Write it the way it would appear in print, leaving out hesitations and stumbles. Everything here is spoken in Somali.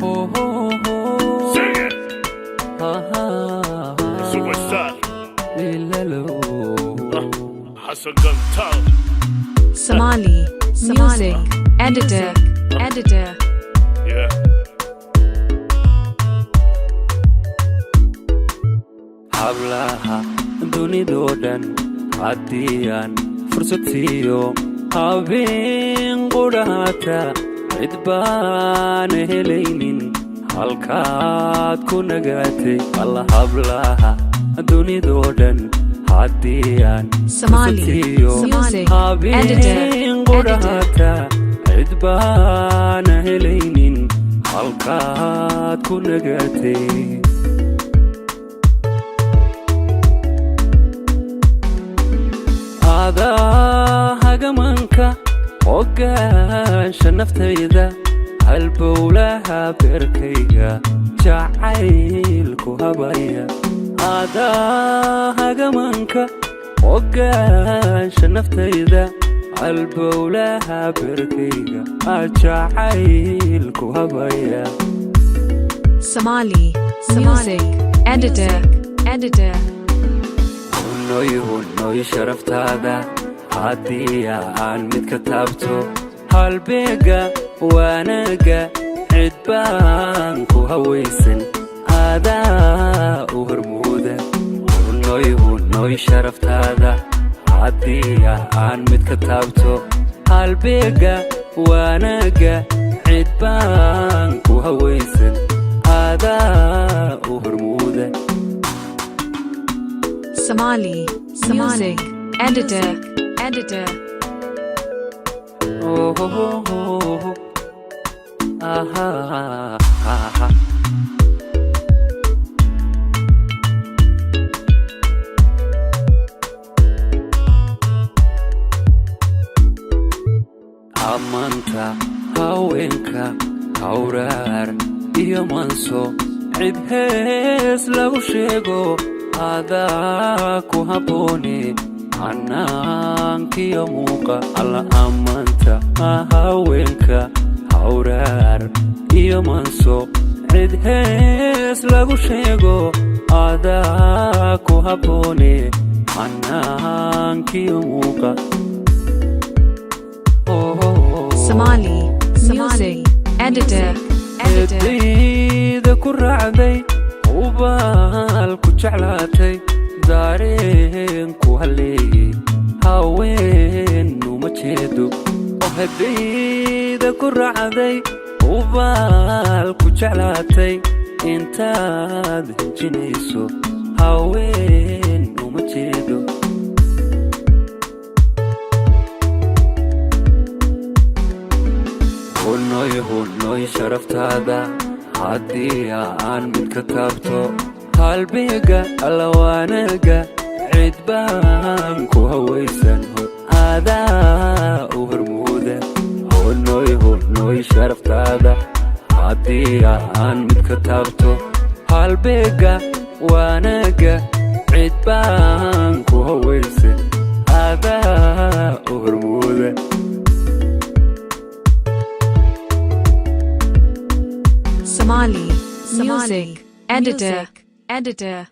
Oh, oh, oh. Sing it. Ah, Superstar. Lilalo. Hassan Gantal. Somali music editor. Yeah. hablaha dunidoo dhan haddii aan fursad siiyo habeen qudhaata cid baan helaynin halkaad ku nagaatay alla hablaha dunidoo dhan haddii aan Somali fursad siiyo music habeen editor. qudhaata cid baan helaynin halkaad ku nagaatay hagamanka hogaansha naftayda halbowlaha beerkayga jacaylku habaya hagamanka hogaansha naftayda halbowlaha beerkayga jacaylku habaya Somali music editor. hunooy sharaftaada haddii aan mid ka taabto halbeega waanaga cid baan ku hawaysan aadaa u hormooda hunooy sharaftaada haddii aan mid ka taabto halbeega waanaga cid baan ku hawaysan aadaa u hormooda Somali music editor. Oh, oh, oh, oh. Ah, ah, ah, ah. Amanta haweenka hawraar iyo manso cid hees lagu sheego adaa ku habboone hanaankiyo muuqa alla ammaanta haweenka hawraar iyo manso cid hees lagu sheego adaa ku habboone hanaankiyo muuqa Somali music editor. edayda ku raacday ubaal ku jeclaatay daareenku halleeyey haweenuma jeedo edayda ku raacday ubaal ku jeclaatay intaad hinjinayso haweenuma jeedo hunooy sharaftaada haddii aan mid ka taabto halbeega allawaanaga cid baan ku hawaysan aadaa u hormooda hunooy sharaftaada haddii aan mid ka taabto halbeega waanaga cid baan ku hawaysan aadaa u hormooda Somali music editor.